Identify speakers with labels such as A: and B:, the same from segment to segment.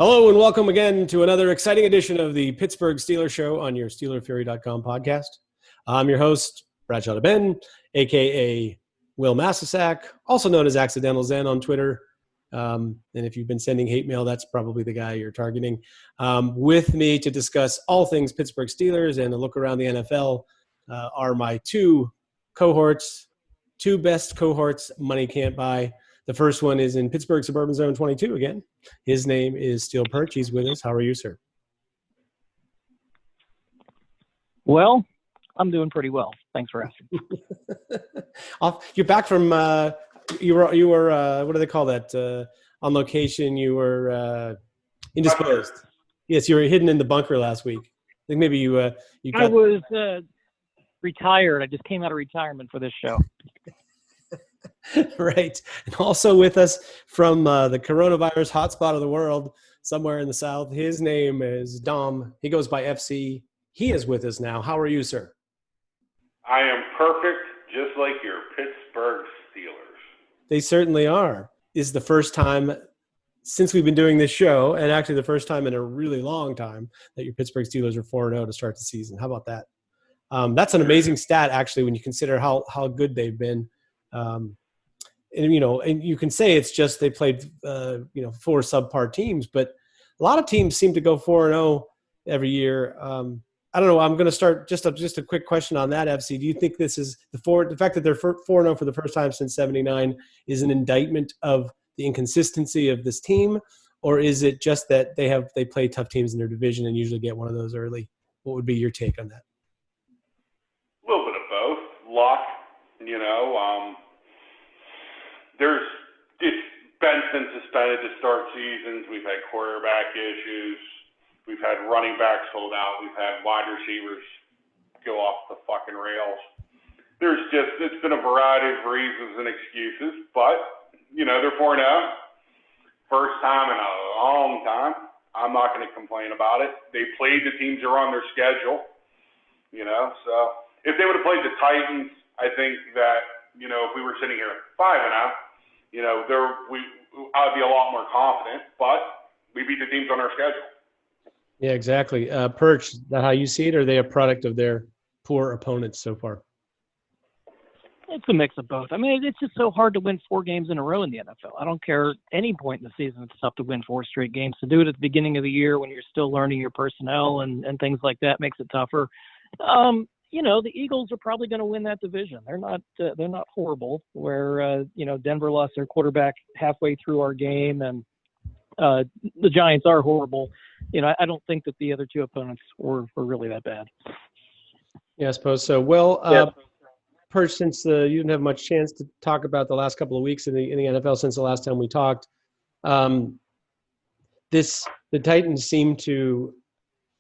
A: Hello and welcome again to another exciting edition of the Pittsburgh Steelers Show on your SteelerFury.com podcast. I'm your host, Bradshaw Ben, a.k.a. Will Massasak, also known as Accidental Zen on Twitter. And if you've been sending hate mail, that's probably the guy you're targeting. With me to discuss all things Pittsburgh Steelers and a look around the NFL are my two best cohorts money can't buy. The first one is in Pittsburgh Suburban Zone 22 again. His name is Steel Perch. He's with us. How are you, sir?
B: Well, I'm doing pretty well. Thanks for asking.
A: You're back from you were what do they call that? On location, you were indisposed. Yes, you were hidden in the bunker last week. I think maybe you got.
B: I was retired. I just came out of retirement for this show.
A: Right. And also with us from the coronavirus hotspot of the world, somewhere in the South, his name is Dom. He goes by FC. He is with us now. How are you, sir?
C: I am perfect, just like your Pittsburgh Steelers.
A: They certainly are. This is the first time since we've been doing this show, and actually the first time in a really long time, that your Pittsburgh Steelers are 4-0 to start the season. How about that? That's an amazing stat, actually, when you consider how good they've been. And you can say it's just they played, four subpar teams, but a lot of teams seem to go 4-0 every year. I don't know. I'm going to start just a quick question on that, FC. Do you think this is the fact that they're 4-0 for the first time since '79 is an indictment of the inconsistency of this team, or is it just that they play tough teams in their division and usually get one of those early? What would be your take on that?
C: A little bit of both. Luck, It's been suspended to start seasons. We've had quarterback issues. We've had running backs hold out. We've had wide receivers go off the fucking rails. It's been a variety of reasons and excuses, but, they're 4-0. First time in a long time. I'm not going to complain about it. They played the teams that are on their schedule, so if they would have played the Titans, I think that, if we were sitting here 5-0, I'd be a lot more confident, but we beat the teams on our schedule.
A: Yeah, exactly. Perch, is that how you see it, or are they a product of their poor opponents so far?
B: It's a mix of both. I mean, it's just so hard to win 4 games in a row in the NFL. I don't care any point in the season. It's tough to win 4 straight games. To do it at the beginning of the year when you're still learning your personnel and things like that makes it tougher. The Eagles are probably going to win that division. They're not horrible. Where Denver lost their quarterback halfway through our game, and the Giants are horrible. I don't think that the other 2 opponents were really that bad.
A: Yeah, I suppose so. Well, Perch, since you didn't have much chance to talk about the last couple of weeks in the NFL since the last time we talked, the Titans seem to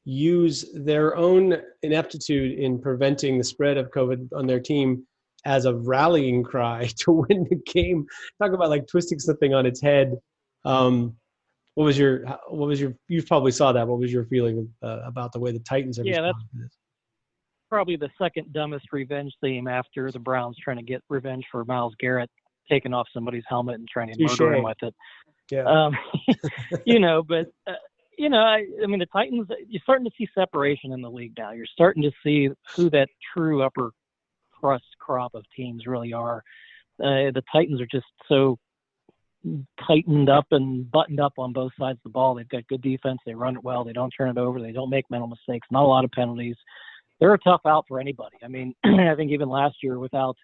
A: use their own ineptitude in preventing the spread of COVID on their team as a rallying cry to win the game. Talk about like twisting something on its head. What was your? You probably saw that. What was your feeling about the way the Titans have responded to this?
B: Probably the second dumbest revenge theme after the Browns trying to get revenge for Myles Garrett taking off somebody's helmet and trying to murder him with it.
A: Yeah.
B: I mean, the Titans, you're starting to see separation in the league now. You're starting to see who that true upper crust crop of teams really are. The Titans are just so tightened up and buttoned up on both sides of the ball. They've got good defense. They run it well. They don't turn it over. They don't make mental mistakes. Not a lot of penalties. They're a tough out for anybody. I mean, I think even last year without,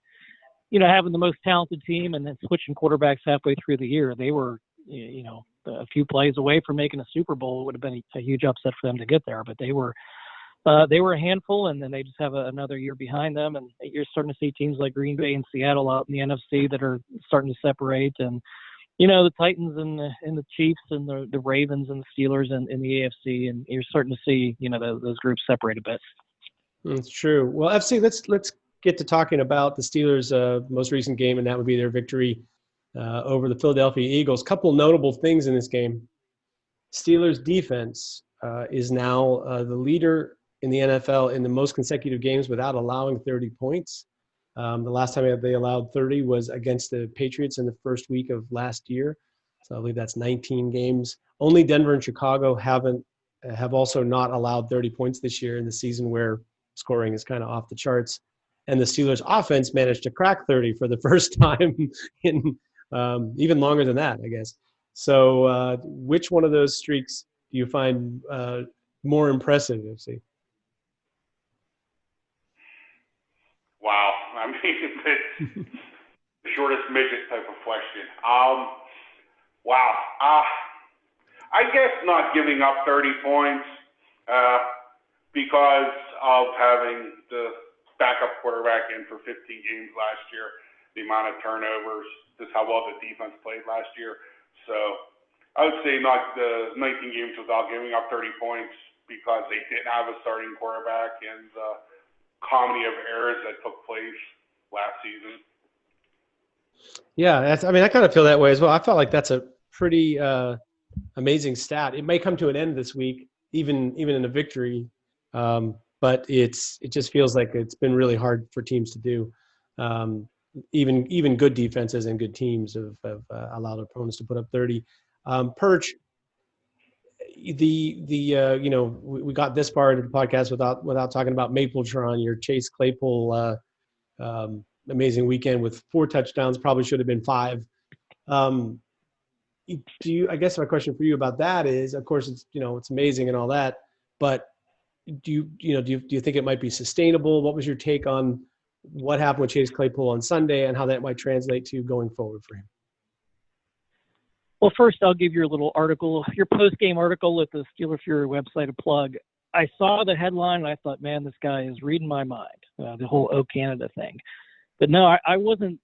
B: having the most talented team and then switching quarterbacks halfway through the year, they were, a few plays away from making a Super Bowl. It would have been a huge upset for them to get there, but they were a handful, and then they just have another year behind them. And you're starting to see teams like Green Bay and Seattle out in the NFC that are starting to separate. And, the Titans and the Chiefs and the Ravens and the Steelers and in the AFC, and you're starting to see, those groups separate a bit.
A: That's true. Well, FC, let's get to talking about the Steelers' most recent game, and that would be their victory over the Philadelphia Eagles. Couple notable things in this game. Steelers defense is now the leader in the NFL in the most consecutive games without allowing 30 points. The last time they allowed 30 was against the Patriots in the first week of last year. So I believe that's 19 games Only Denver and Chicago have also not allowed 30 points this year in the season where scoring is kind of off the charts. And the Steelers offense managed to crack 30 for the first time in even longer than that, I guess. So which one of those streaks do you find more impressive, FC?
C: Wow. I mean, it's the shortest midget type of question. Wow. I guess not giving up 30 points because of having the backup quarterback in for 15 games last year, the amount of turnovers, just how well the defense played last year. So I would say not the 19 games without giving up 30 points because they didn't have a starting quarterback and the comedy of errors that took place last season.
A: Yeah, I kind of feel that way as well. I felt like that's a pretty amazing stat. It may come to an end this week, even in a victory, but it just feels like it's been really hard for teams to do. Even good defenses and good teams have allowed opponents to put up 30. Perch, we got this far into the podcast without talking about Mapletron, your Chase Claypool amazing weekend with 4 touchdowns, probably should have been 5. I guess my question for you about that is, of course, it's amazing and all that, but do you think it might be sustainable? What was your take on what happened with Chase Claypool on Sunday and how that might translate to going forward for him?
B: Well, first, I'll give your little article, your post-game article at the Steeler Fury website a plug. I saw the headline and I thought, man, this guy is reading my mind, the whole O Canada thing. But no, I wasn't,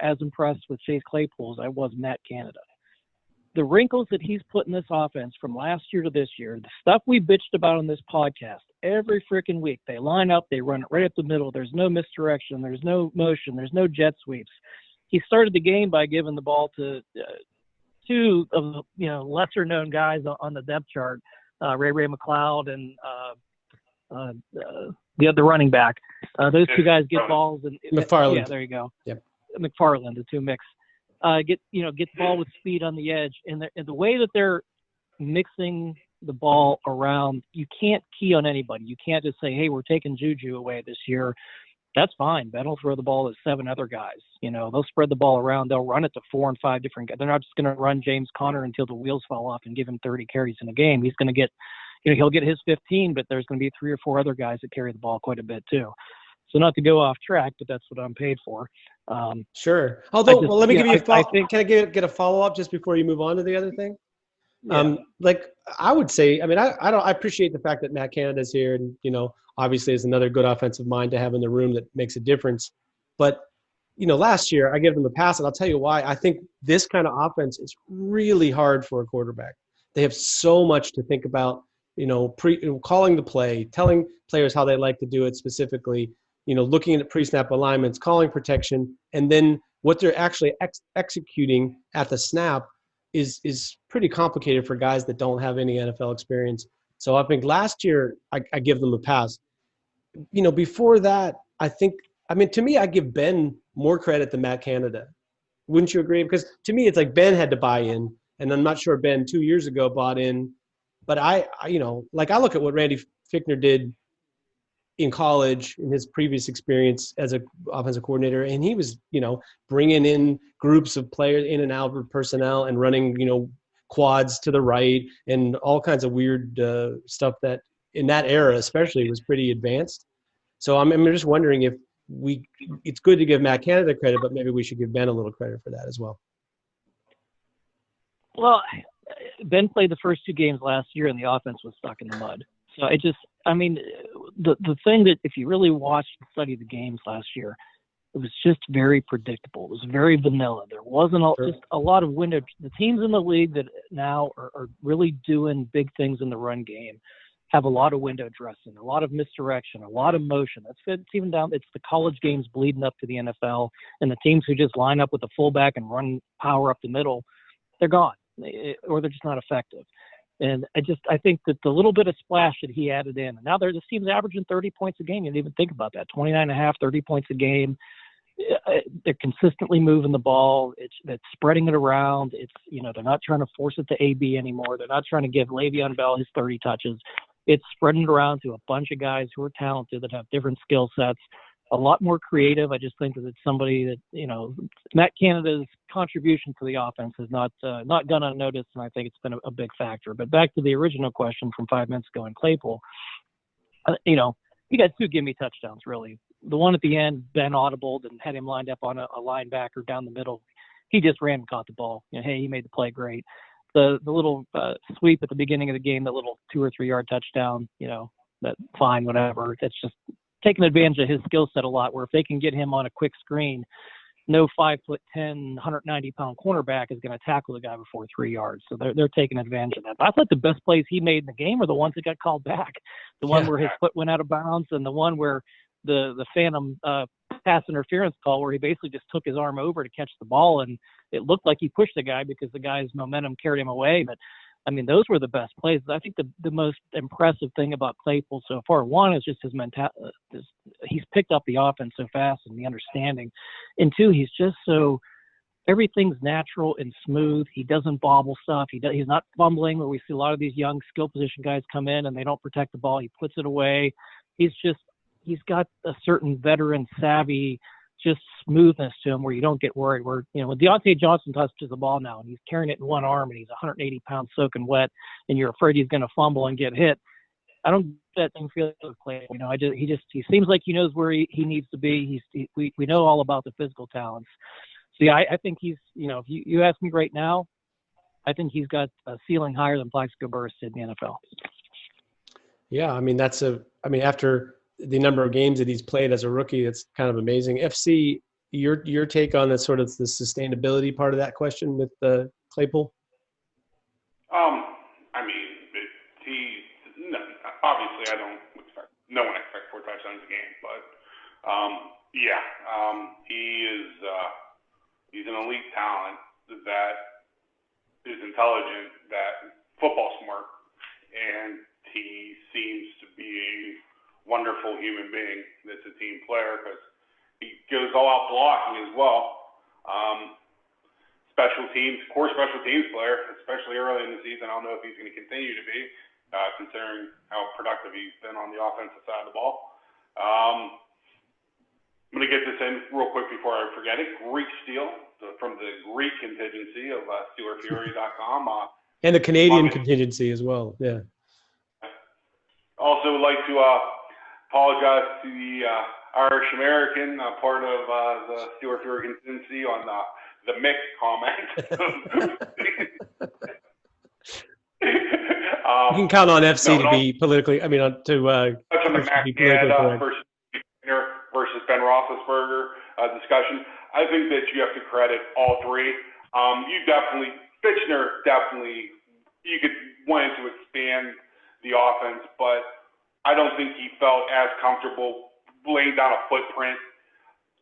B: as impressed with Chase Claypool as I was Matt Canada. The wrinkles that he's put in this offense from last year to this year, the stuff we bitched about on this podcast, every freaking week, they line up, they run it right up the middle. There's no misdirection. There's no motion. There's no jet sweeps. He started the game by giving the ball to two of the lesser known guys on the depth chart, Ray McLeod and the other running back. Those two guys get balls and
A: McFarland.
B: Yeah, there you go.
A: Yep.
B: McFarland, the two mix. Get the ball with speed on the edge, and the way that they're mixing the ball around, you can't key on anybody. You can't just say, "Hey, we're taking Juju away this year." That's fine. Ben will throw the ball to 7 other guys. They'll spread the ball around. They'll run it to 4 and 5 different guys. They're not just going to run James Conner until the wheels fall off and give him 30 carries in a game. He's going to get, he'll get his 15, but there's going to be 3 or 4 other guys that carry the ball quite a bit too. So not to go off track, but that's what I'm paid for.
A: Sure. Although, let me give you a follow-up. Can I get a follow-up just before you move on to the other thing?
B: Yeah.
A: I would say, I appreciate the fact that Matt Canada's here and, obviously is another good offensive mind to have in the room that makes a difference. But, last year I gave them a pass, and I'll tell you why. I think this kind of offense is really hard for a quarterback. They have so much to think about, calling the play, telling players how they like to do it specifically, looking at pre-snap alignments, calling protection, and then what they're actually executing at the snap is pretty complicated for guys that don't have any NFL experience. So I think last year I give them a pass. Before that, to me, I give Ben more credit than Matt Canada. Wouldn't you agree? Because to me, it's like Ben had to buy in, and I'm not sure Ben 2 years ago bought in. But I look at what Randy Fichtner did in college in his previous experience as an offensive coordinator, and he was, bringing in groups of players in and out of personnel and running, quads to the right and all kinds of weird stuff that in that era especially was pretty advanced. So I'm just wondering if it's good to give Matt Canada credit, but maybe we should give Ben a little credit for that as well.
B: Well, Ben played the first 2 games last year and the offense was stuck in the mud. So the thing that if you really watched and studied the games last year, it was just very predictable. It was very vanilla. There wasn't just a lot of window. The teams in the league that now are really doing big things in the run game have a lot of window dressing, a lot of misdirection, a lot of motion. It's even down. It's the college games bleeding up to the NFL, and the teams who just line up with a fullback and run power up the middle, they're gone, or they're just not effective. And I think that the little bit of splash that he added in, and now this team's averaging 30 points a game. You didn't even think about that. 29.5, 30 points a game. they're consistently moving the ball. It's spreading it around. It's, they're not trying to force it to AB anymore. They're not trying to give Le'Veon Bell his 30 touches. It's spreading it around to a bunch of guys who are talented, that have different skill sets, a lot more creative. I just think that it's somebody that, Matt Canada's contribution to the offense has not gone unnoticed, and I think it's been a big factor. But back to the original question from 5 minutes ago in Claypool, he got 2 gimme touchdowns, really. The one at the end, Ben audibled and had him lined up on a linebacker down the middle. He just ran and caught the ball. Hey, he made the play great. The little sweep at the beginning of the game, that little 2 or 3 yard touchdown, that fine, whatever. It's just taking advantage of his skill set a lot, where if they can get him on a quick screen, no 5'10", 190-pound cornerback is going to tackle the guy before 3 yards. So they're taking advantage of that. But I thought the best plays he made in the game were the ones that got called back. The one where his foot went out of bounds, and the one where the phantom pass interference call, where he basically just took his arm over to catch the ball, and it looked like he pushed the guy because the guy's momentum carried him away. But those were the best plays. I think the most impressive thing about Claypool so far, one, is just his mentality. He's picked up the offense so fast, and the understanding. And 2, he's just so, everything's natural and smooth. He doesn't bobble stuff. He's not fumbling, where we see a lot of these young skill position guys come in and they don't protect the ball. He puts it away. He's got a certain veteran savvy, just smoothness to him, where you don't get worried. Where, when Deontay Johnson touches the ball now and he's carrying it in one arm and he's 180 pounds soaking wet, and you're afraid he's going to fumble and get hit, I don't get that thing feeling with Clay. He seems like he knows where he needs to be. We know all about the physical talents. So yeah, I think he's, if you ask me right now, I think he's got a ceiling higher than Plaxico Burress did in the NFL.
A: Yeah, after the number of games that he's played as a rookie, it's kind of amazing. FC, your take on the sort of the sustainability part of that question with Claypool?
C: Obviously no one expects 4 touchdowns a game, but he's an elite talent that is intelligent, that football smart, and he seems to be a wonderful human being that's a team player, because he goes all out blocking as well. Core special teams player, especially early in the season. I don't know if he's going to continue to be, considering how productive he's been on the offensive side of the ball. I'm going to get this in real quick before I forget it. Greek Steel from the Greek contingency of SteelerFury.com.
A: And the Canadian contingency as well, yeah.
C: Also would like to apologize to the Irish American part of the Steeler Fury contingency on the Mick comment.
A: You can count on FC to be politically,
C: touch on the Mac versus Ben Roethlisberger discussion. I think that you have to credit all 3. Fitchner definitely, you could want to expand the offense, but I don't think he felt as comfortable laying down a footprint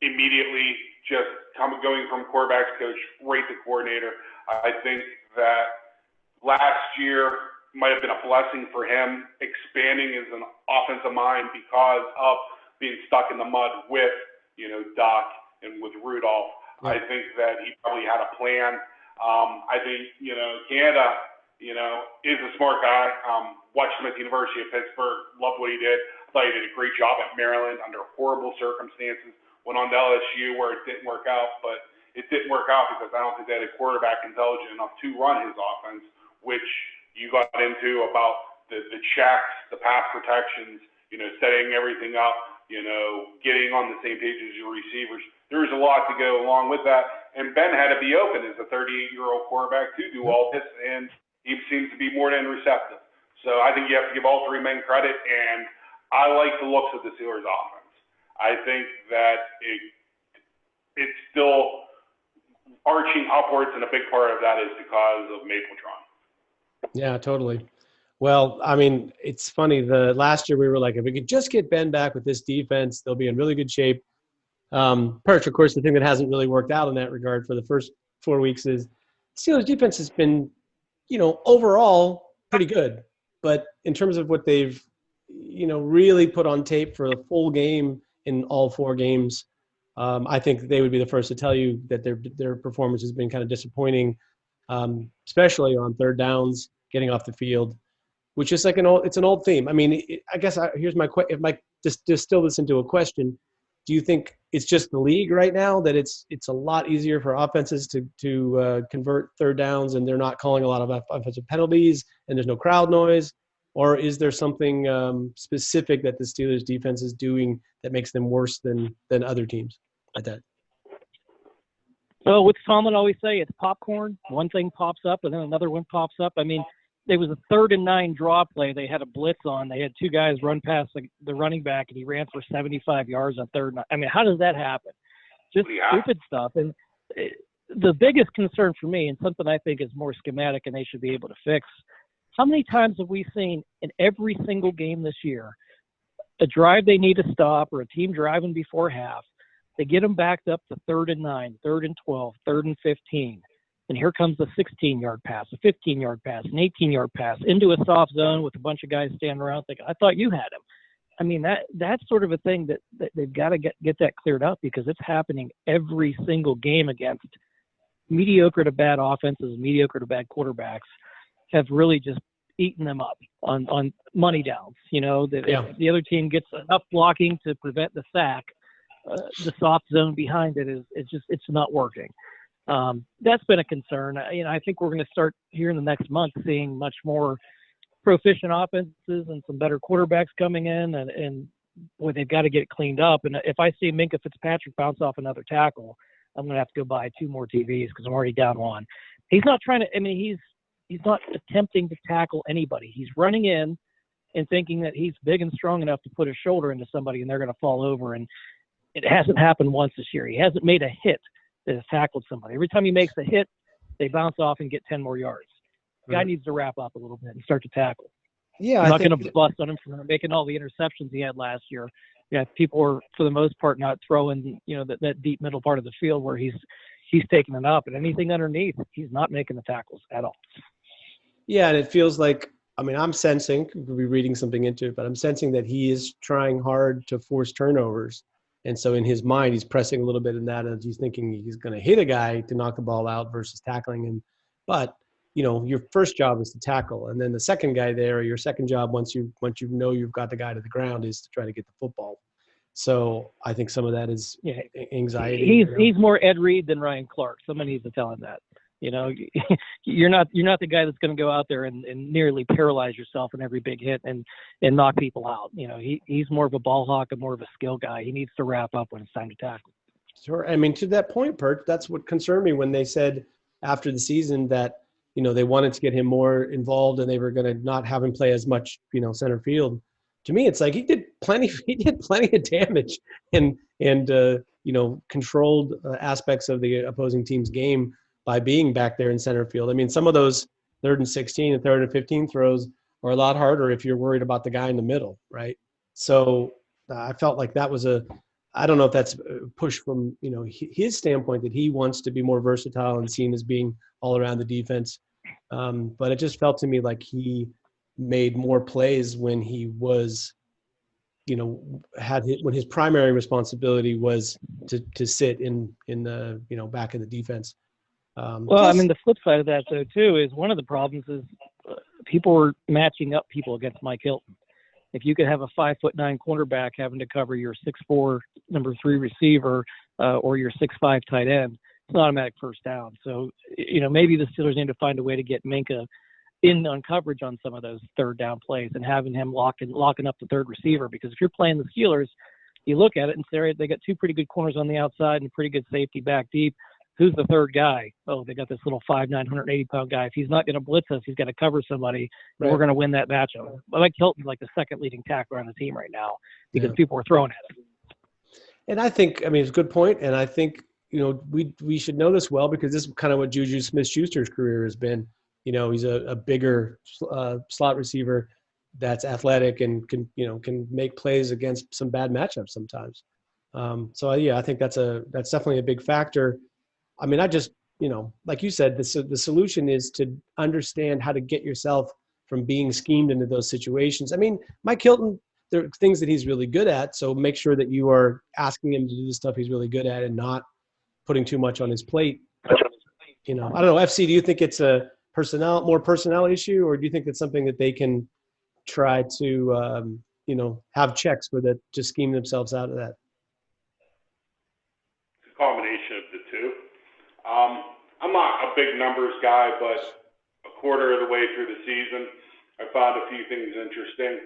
C: immediately, just going from quarterbacks coach right to coordinator. I think that last year might have been a blessing for him, expanding as an offensive mind because of being stuck in the mud with, Doc and with Rudolph. Yeah. I think that he probably had a plan. I think, Canada, is a smart guy. Watched him at the University of Pittsburgh, loved what he did. Thought he did a great job at Maryland under horrible circumstances. Went on to LSU where it didn't work out, but it didn't work out because I don't think they had a quarterback intelligent enough to run his offense, which you got into about the checks, the pass protections, setting everything up, getting on the same page as your receivers. There's a lot to go along with that. And Ben had to be open as a 38-year-old quarterback to do all this, and he seems to be more than receptive. So I think you have to give all 3 men credit, and I like the looks of the Steelers' offense. I think that it's still arching upwards, and a big part of that is because of Mapletron.
A: Yeah, totally. Well, it's funny. The last year we were like, if we could just get Ben back with this defense, they'll be in really good shape. Perch, of course, the thing that hasn't really worked out in that regard for the first 4 weeks is Steelers defense has been, overall pretty good. But in terms of what they've, really put on tape for a full game in all 4 games, I think they would be the first to tell you that their performance has been kind of disappointing, especially on third downs, getting off the field, which is like it's an old theme. I mean, here's my question. If I just distill this into a question, do you think it's just the league right now that it's a lot easier for offenses to convert third downs and they're not calling a lot of offensive penalties and there's no crowd noise? Or is there something specific that the Steelers defense is doing that makes them worse than other teams at that?
B: Well, what's Tomlin always say? It's popcorn. One thing pops up and then another one pops up. I mean, there was a 3rd and 9 draw play. They had a blitz on. They had 2 guys run past the running back, and he ran for 75 yards on 3rd and 9. I mean, how does that happen? Just stupid stuff. And the biggest concern for me, and something I think is more schematic and they should be able to fix, how many times have we seen in every single game this year a drive they need to stop or a team driving before half, they get them backed up to 3rd and 9, 3rd and 12, 3rd and 15. And here comes a 16-yard pass, a 15-yard pass, an 18-yard pass into a soft zone with a bunch of guys standing around thinking, I thought you had him. I mean, that's sort of a thing that they've got to get that cleared up because it's happening every single game against mediocre to bad offenses, mediocre to bad quarterbacks have really just eaten them up on money downs. You know, if the other team gets enough blocking to prevent the sack, the soft zone behind it it's not working. That's been a concern. I think we're going to start here in the next month seeing much more proficient offenses and some better quarterbacks coming in, and boy, they've got to get it cleaned up. And if I see Minkah Fitzpatrick bounce off another tackle, I'm going to have to go buy 2 more TVs because I'm already down 1. He's not trying to. I mean, he's not attempting to tackle anybody. He's running in and thinking that he's big and strong enough to put his shoulder into somebody and they're going to fall over. And it hasn't happened once this year. He hasn't made a hit that has tackled somebody. Every time he makes a hit, they bounce off and get 10 more yards. The guy needs to wrap up a little bit and start to tackle.
A: Yeah,
B: I'm not going to bust on him for making all the interceptions he had last year. Yeah, people are, for the most part, not throwing, that deep middle part of the field where he's taking it up. And anything underneath, he's not making the tackles at all.
A: Yeah, and it feels like, I'm sensing, could be reading something into it, but I'm sensing that he is trying hard to force turnovers. And so in his mind, he's pressing a little bit in that, and he's thinking he's going to hit a guy to knock the ball out versus tackling him. But, your first job is to tackle. And then the second guy there, or your second job, once you know you've got the guy to the ground, is to try to get the football. So I think some of that is anxiety.
B: He's more Ed Reed than Ryan Clark. Somebody needs to tell him that. You're not the guy that's going to go out there and nearly paralyze yourself in every big hit and knock people out. He's more of a ball hawk and more of a skill guy. He needs to wrap up when it's time to tackle.
A: Sure. To that point, Pert, that's what concerned me when they said after the season that, they wanted to get him more involved and they were going to not have him play as much, center field. To me, it's like he did plenty of damage and controlled aspects of the opposing team's game by being back there in center field. Some of those 3rd and 16 and 3rd and 15 throws are a lot harder if you're worried about the guy in the middle, right? So I felt like that was I don't know if that's a push from, his standpoint that he wants to be more versatile and seen as being all around the defense. But it just felt to me like he made more plays when he was, when his primary responsibility was to sit in the, back of the defense.
B: The flip side of that, though, too, is one of the problems is people are matching up people against Mike Hilton. If you could have a 5'9" cornerback having to cover your 6'4" number 3 receiver or your 6'5" tight end, it's an automatic first down. So, maybe the Steelers need to find a way to get Minkah in on coverage on some of those third down plays and having him locking up the third receiver. Because if you're playing the Steelers, you look at it and say, they got 2 pretty good corners on the outside and pretty good safety back deep. Who's the third guy? Oh, they got this little 5'9", 180-pound guy. If he's not going to blitz us, he's got to cover somebody, and we're going to win that matchup. Mike Hilton's like the second leading tackler on the team right now because people are throwing at him.
A: And I think, it's a good point, and I think, we should know this well because this is kind of what Juju Smith-Schuster's career has been. He's a bigger slot receiver that's athletic and can make plays against some bad matchups sometimes. I think that's definitely a big factor. I just, like you said, the solution is to understand how to get yourself from being schemed into those situations. Mike Hilton, there are things that he's really good at. So make sure that you are asking him to do the stuff he's really good at and not putting too much on his plate. I don't know, FC, do you think it's a more personnel issue, or do you think it's something that they can try to, have checks for that to scheme themselves out of that?
C: It's a combination of the two. I'm not a big numbers guy, but a quarter of the way through the season, I found a few things interesting.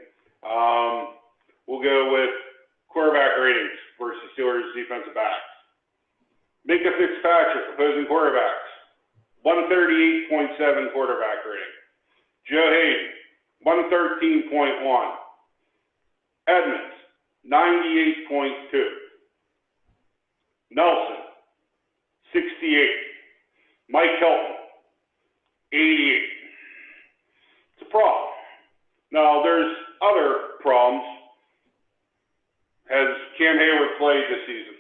C: We'll go with quarterback ratings versus Steelers defensive backs. Micah Fitzpatrick, opposing quarterbacks, 138.7 quarterback rating. Joe Hayden, 113.1. Edmonds, 98.2. Nelson, 68. Mike Hilton, 88. It's a problem. Now, there's other problems. Has Cam Hayward played this season?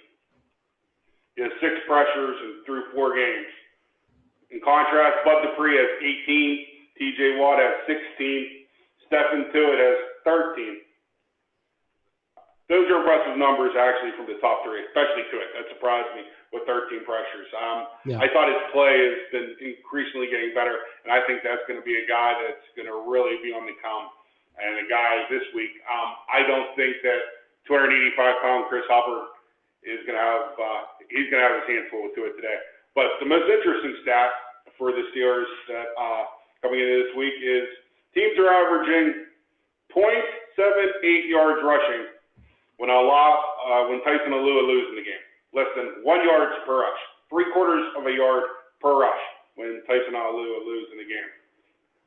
C: He has 6 pressures and through 4 games. In contrast, Bud Dupree has 18. TJ Watt has 16. Stephen Tuitt has 13. Those are impressive numbers, actually, from the top 3, especially Tuitt. That surprised me with 13 pressures. I thought his play has been increasingly getting better, and I think that's going to be a guy that's going to really be on the come. And a guy this week, I don't think that 285-pound Chris Hubbard is going to have he's going to have his hands full with Tuitt today. But the most interesting stat for the Steelers that coming into this week is teams are averaging 0.78 yards rushing when Tyson Alualu's in the game. Less than 1 yard per rush. 3/4 of a yard per rush when Tyson Alualu's in the game.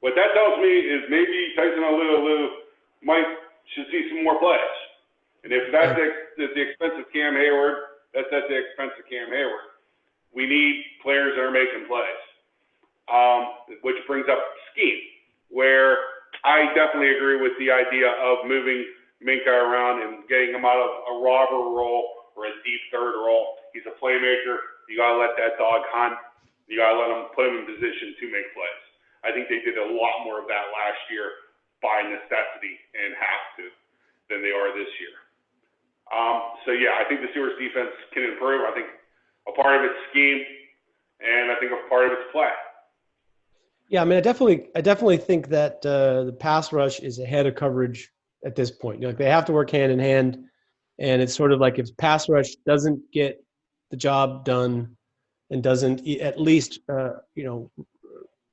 C: What that tells me is maybe Tyson Alualu should see some more plays. And if that's at the expense of Cam Hayward, that's at the expense of Cam Hayward. We need players that are making plays, which brings up scheme, where I definitely agree with the idea of moving Minka around and getting him out of a robber role or a deep third role. He's a playmaker. You got to let that dog hunt. You got to let him put him in position to make plays. I think they did a lot more of that last year by necessity and have to than they are this year. I think the Steelers defense can improve. I think a part of it's scheme, and I think a part of it's play.
A: Yeah, I mean, I definitely think that the pass rush is ahead of coverage at this point. They have to work hand in hand, and it's sort of like if pass rush doesn't get the job done and doesn't at least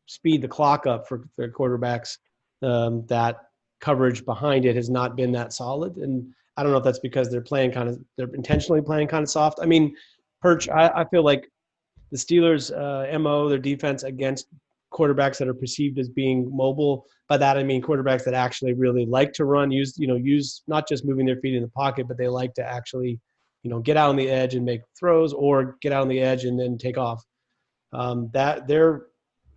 A: speed the clock up for the quarterbacks, that coverage behind it has not been that solid. And I don't know if that's because they're intentionally playing kind of soft. I mean, Perch, I feel like the Steelers' MO, their defense against quarterbacks that are perceived as being mobile. By that I mean quarterbacks that actually really like to run, use not just moving their feet in the pocket, but they like to actually, get out on the edge and make throws, or get out on the edge and then take off. That their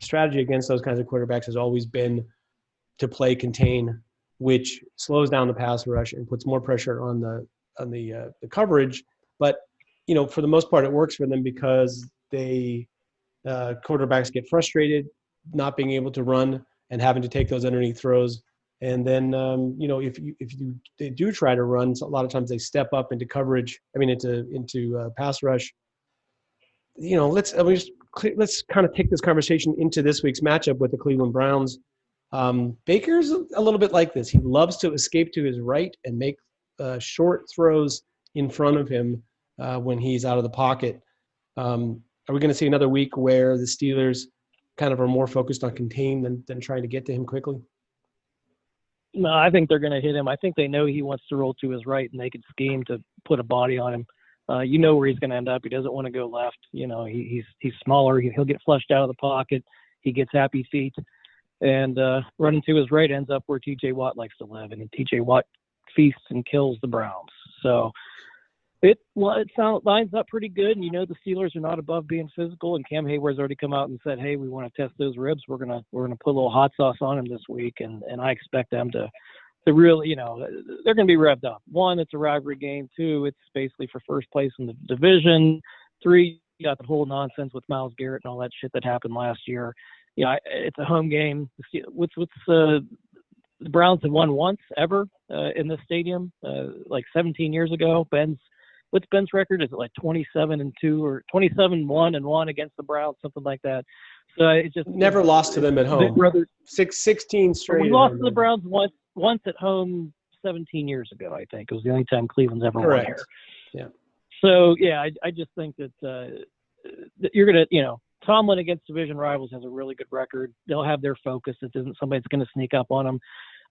A: strategy against those kinds of quarterbacks has always been to play contain, which slows down the pass rush and puts more pressure on the coverage. But for the most part, it works for them because they quarterbacks get frustrated not being able to run and having to take those underneath throws. And then they do try to run, so a lot of times they step up into coverage. I mean into pass rush. Let's kind of take this conversation into this week's matchup with the Cleveland Browns. Baker's a little bit like this. He loves to escape to his right and make short throws in front of him when he's out of the pocket. Are we going to see another week where the Steelers kind of are more focused on contain than trying to get to him quickly?
B: No, I think they're going to hit him. I think they know he wants to roll to his right, and they could scheme to put a body on him. Where he's going to end up. He doesn't want to go left. He's smaller. He'll get flushed out of the pocket. He gets happy feet. And running to his right ends up where T.J. Watt likes to live, and T.J. Watt feasts and kills the Browns. So it lines up pretty good, and the Steelers are not above being physical. And Cam Hayward's already come out and said, "Hey, we want to test those ribs. We're gonna put a little hot sauce on him this week," and I expect them to really, they're going to be revved up. 1, it's a rivalry game. 2, it's basically for first place in the division. 3, you got the whole nonsense with Myles Garrett and all that shit that happened last year. It's a home game. The Browns have won once ever in the stadium, like 17 years ago. What's Ben's record? Is it like 27-2 or 27-1-1 against the Browns, something like that? So it just
A: never lost to them at home. 16 straight.
B: We lost to the Browns once at home 17 years ago, I think. It was the only time Cleveland's ever won here.
A: Yeah.
B: So, yeah, I just think that you're going to, Tomlin against division rivals has a really good record. They'll have their focus. It isn't somebody that's going to sneak up on them.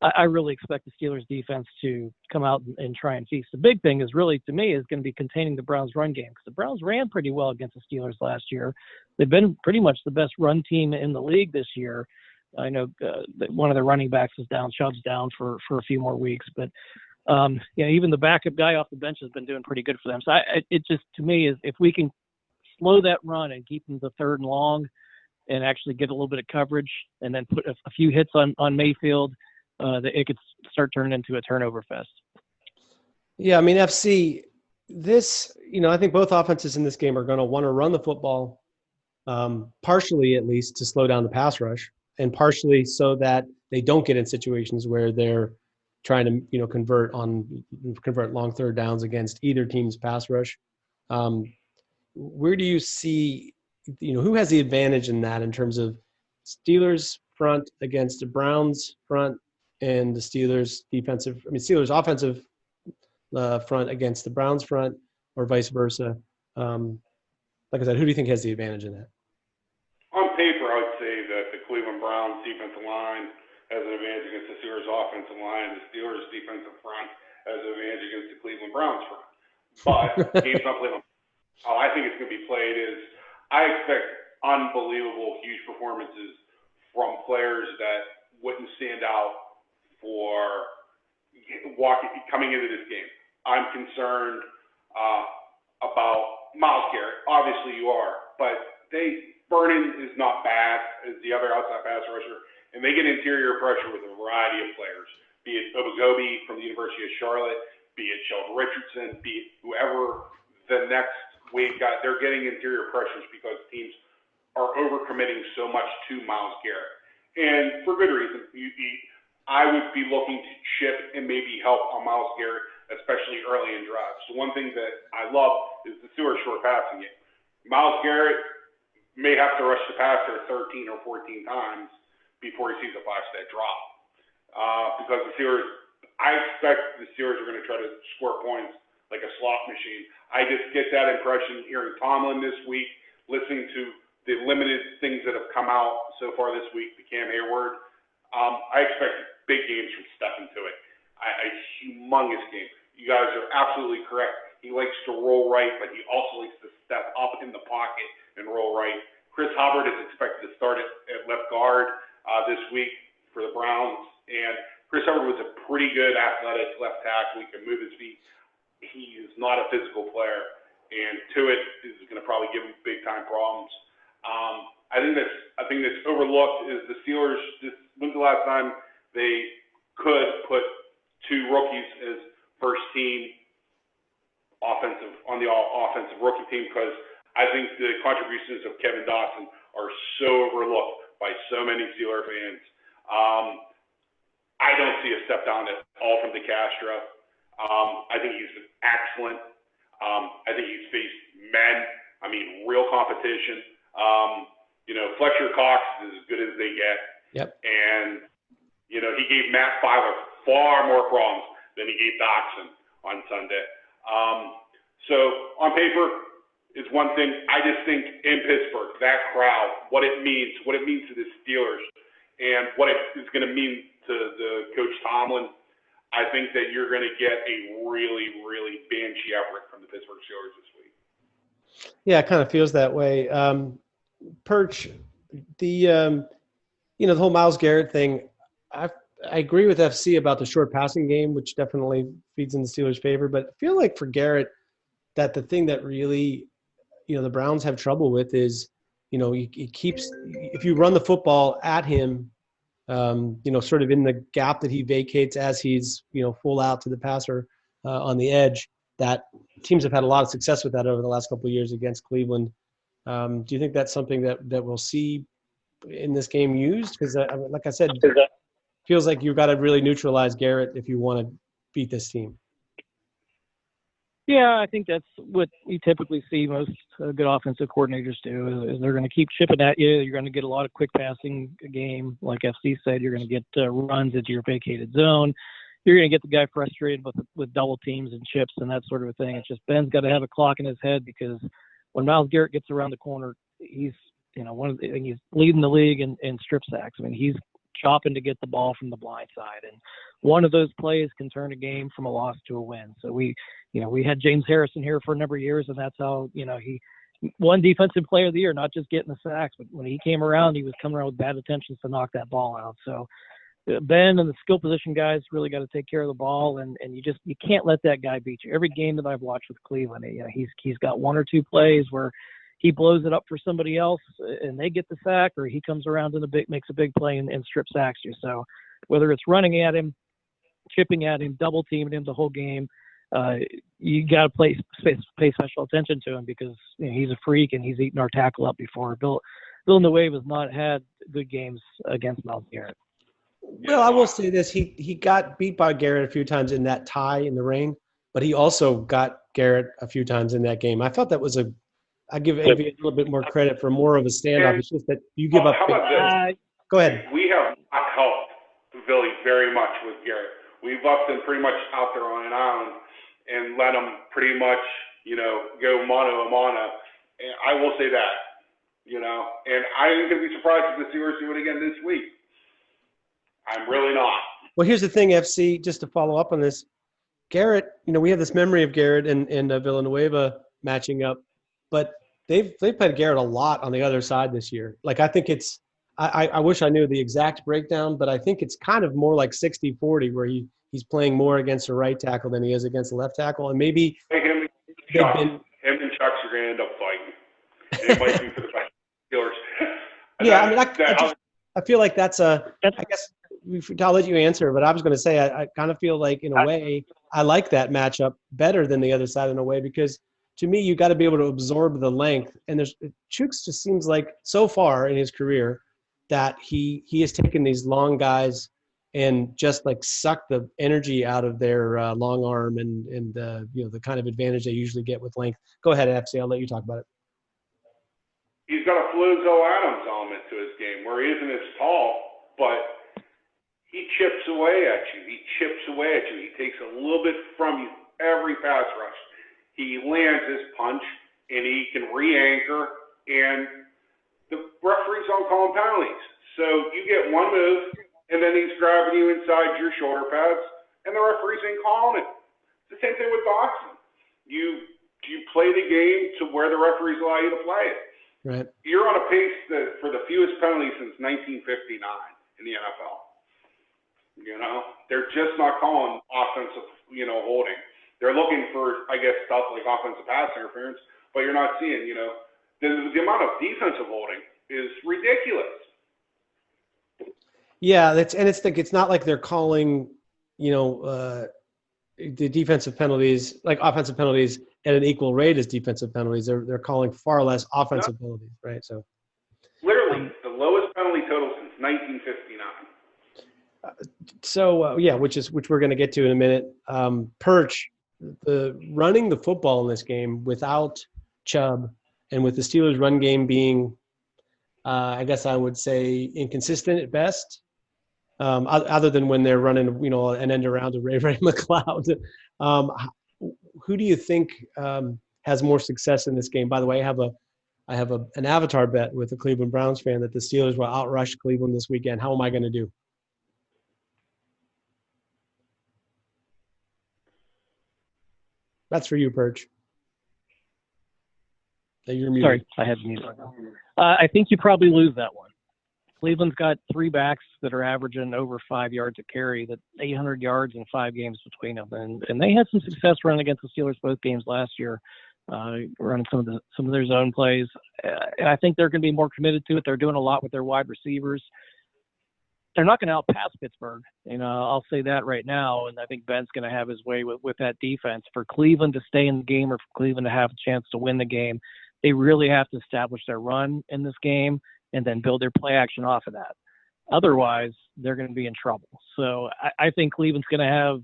B: I really expect the Steelers defense to come out and try and feast. The big thing is really, to me, is going to be containing the Browns run game, because the Browns ran pretty well against the Steelers last year. They've been pretty much the best run team in the league this year. I know one of their running backs is down, Chubb's down for a few more weeks, but even the backup guy off the bench has been doing pretty good for them. So it just, to me, is if we can slow that run and keep them to 3rd and long and actually get a little bit of coverage and then put a few hits on Mayfield, that it could start turning into a turnover fest.
A: Yeah, I mean, FC, this, I think both offenses in this game are going to want to run the football, partially at least to slow down the pass rush, and partially so that they don't get in situations where they're trying to, convert long 3rd downs against either team's pass rush. Where do you see, who has the advantage in that in terms of Steelers front against the Browns front and the Steelers offensive front against the Browns front, or vice versa? Like I said, who do you think has the advantage in that?
C: On paper, I would say that the Cleveland Browns defensive line has an advantage against the Steelers offensive line. The Steelers defensive front has an advantage against the Cleveland Browns front. But the game's not played on. How I think it's going to be played is I expect unbelievable, huge performances from players that wouldn't stand out for coming into this game. I'm concerned about Myles Garrett. Obviously you are, but Vernon is not bad as the other outside pass rusher, and they get interior pressure with a variety of players, be it Obagobi from the University of Charlotte, be it Sheldon Richardson, be it whoever the next week got. They're getting interior pressures because teams are overcommitting so much to Myles Garrett, and for good reason. I would be looking to chip and maybe help on Myles Garrett, especially early in drives. So one thing that I love is the Steelers short passing game. Myles Garrett may have to rush the passer 13 or 14 times before he sees a 5-step drop. Because I expect the Steelers are going to try to score points like a slot machine. I just get that impression hearing Tomlin this week, listening to the limited things that have come out so far this week, the Cam Hayward. I expect big games from Stephen to it. A humongous game. You guys are absolutely correct. He likes to roll right, but he also likes to step up in the pocket and roll right. Chris Hubbard is expected to start at left guard this week for the Browns. And Chris Hubbard was a pretty good athletic left tackle. He can move his feet. He is not a physical player. And Tuitt is going to probably give him big-time problems. I think that's overlooked is the Steelers. When's the last time they could put 2 rookies as first team on the offensive rookie team? Because I think the contributions of Kevin Dotson are so overlooked by so many Steeler fans. I don't see a step down at all from DeCastro. I think he's been excellent. I think he's faced real competition. Fletcher Cox is as good as they get.
A: Yep.
C: And, he gave Matt Filer far more problems than he gave Doxson on Sunday. So on paper is one thing. I just think in Pittsburgh, that crowd, what it means to the Steelers, and what it is going to mean to the Coach Tomlin, I think that you're going to get a really, really banshee effort from the Pittsburgh Steelers this week.
A: Yeah, it kind of feels that way. Perch, the whole Myles Garrett thing, I agree with FC about the short passing game, which definitely feeds in the Steelers' favor. But I feel like for Garrett, that the thing that really, the Browns have trouble with is, he keeps – if you run the football at him, sort of in the gap that he vacates as he's, full out to the passer on the edge, that teams have had a lot of success with that over the last couple of years against Cleveland. Do you think that's something that we'll see in this game used? Because, like I said, it feels like you've got to really neutralize Garrett if you want to beat this team.
B: Yeah, I think that's what you typically see most good offensive coordinators do is they're going to keep chipping at you. You're going to get a lot of quick passing game. Like FC said, you're going to get runs into your vacated zone. You're going to get the guy frustrated with double teams and chips and that sort of a thing. It's just Ben's got to have a clock in his head because when Myles Garrett gets around the corner, he's he's leading the league in strip sacks. I mean, he's chopping to get the ball from the blind side, and one of those plays can turn a game from a loss to a win. So we had James Harrison here for a number of years, and that's how he won Defensive Player of the Year, not just getting the sacks, but when he came around, he was coming around with bad intentions to knock that ball out. So Ben and the skill position guys really got to take care of the ball, and you can't let that guy beat you. Every game that I've watched with Cleveland, he's got one or two plays where he blows it up for somebody else and they get the sack, or he comes around and makes a big play and strip sacks you. So whether it's running at him, chipping at him, double teaming him the whole game, you got to pay special attention to him because he's a freak and he's eaten our tackle up before. Villanueva has not had good games against Myles Garrett.
A: Well, I will say this: he got beat by Garrett a few times in that tie in the rain, but he also got Garrett a few times in that game. I felt that was I give AV a little bit more credit for more of a standoff. It's just that you give up.
C: How about this?
A: Go ahead.
C: We have not helped Billy very much with Garrett. We've left him pretty much out there on an island and let him pretty much, go mano a mano. And I will say that, and I ain't going to be surprised if the Steelers do it again this week. I'm really not.
A: Well, here's the thing, FC, just to follow up on this. Garrett, we have this memory of Garrett and Villanueva matching up, but they've played Garrett a lot on the other side this year. Like, I think it's I wish I knew the exact breakdown, but I think it's kind of more like 60-40 where he's playing more against the right tackle than he is against the left tackle. And maybe
C: him and Chucks are going to end up fighting. It might be for the best Steelers.
A: Yeah, I feel like that's I guess I'll let you answer, but I was going to say I kind of feel like in a way I like that matchup better than the other side in a way because to me you got to be able to absorb the length. And Chuks just seems like so far in his career that he has taken these long guys and just like sucked the energy out of their long arm and the kind of advantage they usually get with length. Go ahead, FC. I'll let you talk about it.
C: He's got a Flizzo Adams element to his game where he isn't as tall, but he chips away at you. He takes a little bit from you every pass rush. He lands his punch, and he can re-anchor, and the referees don't call him penalties. So you get one move, and then he's grabbing you inside your shoulder pads, and the referees ain't calling it. It's the same thing with boxing. You play the game to where the referees allow you to play it.
A: Right.
C: You're on a pace for the fewest penalties since 1959 in the NFL. They're just not calling offensive, holding. They're looking for, I guess, stuff like offensive pass interference, but you're not seeing, the amount of defensive holding is ridiculous. Yeah,
A: it's not like they're calling, the defensive penalties, like offensive penalties, at an equal rate as defensive penalties. They're calling far less offensive penalties, right? So,
C: literally the lowest penalty total since 1959.
A: Which we're going to get to in a minute. Perch, running the football in this game without Chubb and with the Steelers' run game being, I guess I would say, inconsistent at best. Other than when they're running, an end around to Ray McLeod. Who do you think has more success in this game? By the way, I have an avatar bet with a Cleveland Browns fan that the Steelers will outrush Cleveland this weekend. How am I going to do? That's for you, Perch. You're muted.
B: Sorry, I had to mute right now. I think you probably lose that one. Cleveland's got three backs that are averaging over 5 yards a carry, that 800 yards in 5 games between them. And they had some success running against the Steelers both games last year, running some of their zone plays. And I think they're going to be more committed to it. They're doing a lot with their wide receivers. They're not going to outpass Pittsburgh. I'll say that right now. And I think Ben's going to have his way with that defense. For Cleveland to stay in the game or for Cleveland to have a chance to win the game, they really have to establish their run in this game and then build their play action off of that. Otherwise, they're going to be in trouble. So I think Cleveland's going to have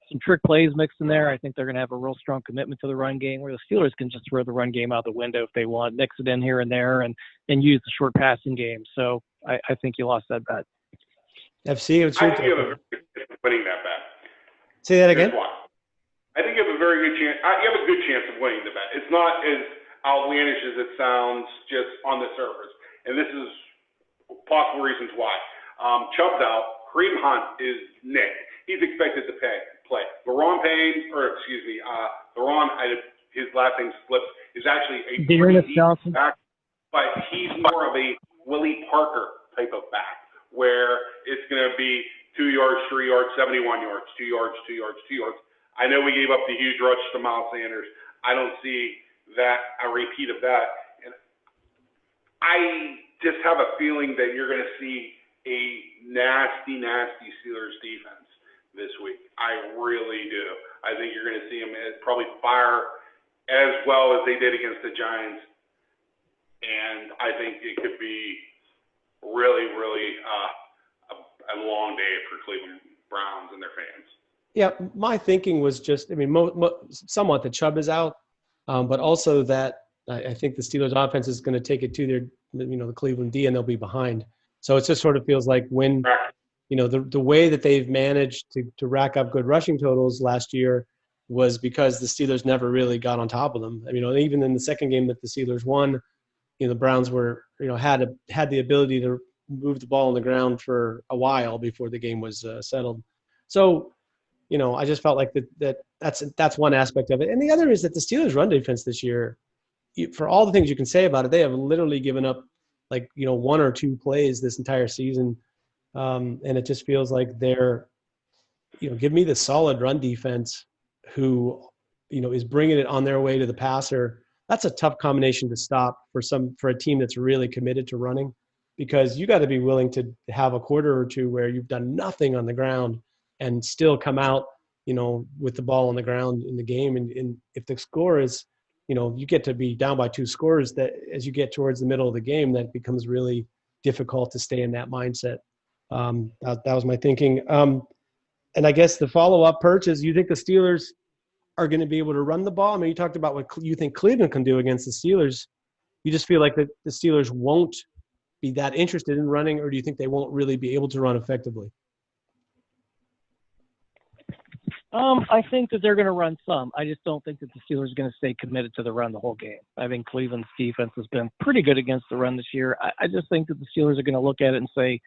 B: some trick plays mixed in there. I think they're going to have a real strong commitment to the run game, where the Steelers can just throw the run game out the window if they want, mix it in here and there, and use the short passing game. So I think you lost that bet.
A: FC, what's your
C: I think you have a very good chance of winning that bet.
A: Say that again?
C: Here's why. I think you have a very good chance. You have a good chance of winning the bet. It's not as outlandish as it sounds just on the surface. And this is possible reasons why. Chubb's out. Kareem Hunt is nicked. He's expected to play. His last name slips, is actually a
B: Dearness Johnson.
C: back, but he's more of a Willie Parker type of back, where it's going to be 2 yards, 3 yards, 71 yards, 2 yards, 2 yards, 2 yards. I know we gave up the huge rush to Miles Sanders. I don't see a repeat of that. And I just have a feeling that you're going to see a nasty, nasty Steelers defense this week. I really do. I think you're going to see them probably fire as well as they did against the Giants. And I think it could be really, really a long day for Cleveland Browns and their fans.
A: Yeah, my thinking was just, somewhat that Chubb is out, but also that I think the Steelers offense is going to take it to their, the Cleveland D, and they'll be behind. So it just sort of feels like when, the way that they've managed to rack up good rushing totals last year was because the Steelers never really got on top of them. Even in the second game that the Steelers won, the Browns were, had the ability to move the ball on the ground for a while before the game was settled. So, I just felt like that's one aspect of it. And the other is that the Steelers' run defense this year, for all the things you can say about it, they have literally given up one or two plays this entire season. And it just feels like they're, give me the solid run defense who, is bringing it on their way to the passer. That's a tough combination to stop for a team that's really committed to running, because you got to be willing to have a quarter or two where you've done nothing on the ground and still come out, with the ball on the ground in the game. And if the score is, you get to be down by 2 scores, that as you get towards the middle of the game, that becomes really difficult to stay in that mindset. That was my thinking. And I guess the follow-up perch is, you think the Steelers are going to be able to run the ball? You talked about what you think Cleveland can do against the Steelers. You just feel like the Steelers won't be that interested in running, or do you think they won't really be able to run effectively?
B: I think that they're going to run some. I just don't think that the Steelers are going to stay committed to the run the whole game. I think Cleveland's defense has been pretty good against the run this year. I just think that the Steelers are going to look at it and say,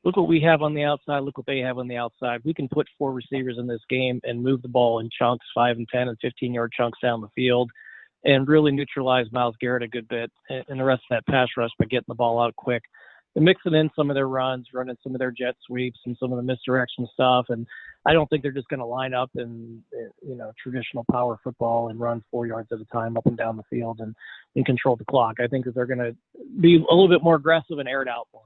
B: look what we have on the outside, look what they have on the outside. We can put 4 receivers in this game and move the ball in chunks, 5 and 10 and 15-yard chunks down the field, and really neutralize Myles Garrett a good bit and the rest of that pass rush by getting the ball out quick. And mixing in some of their runs, running some of their jet sweeps and some of the misdirection stuff. And I don't think they're just going to line up in traditional power football and run 4 yards at a time up and down the field and control the clock. I think that they're going to be a little bit more aggressive and air it out more.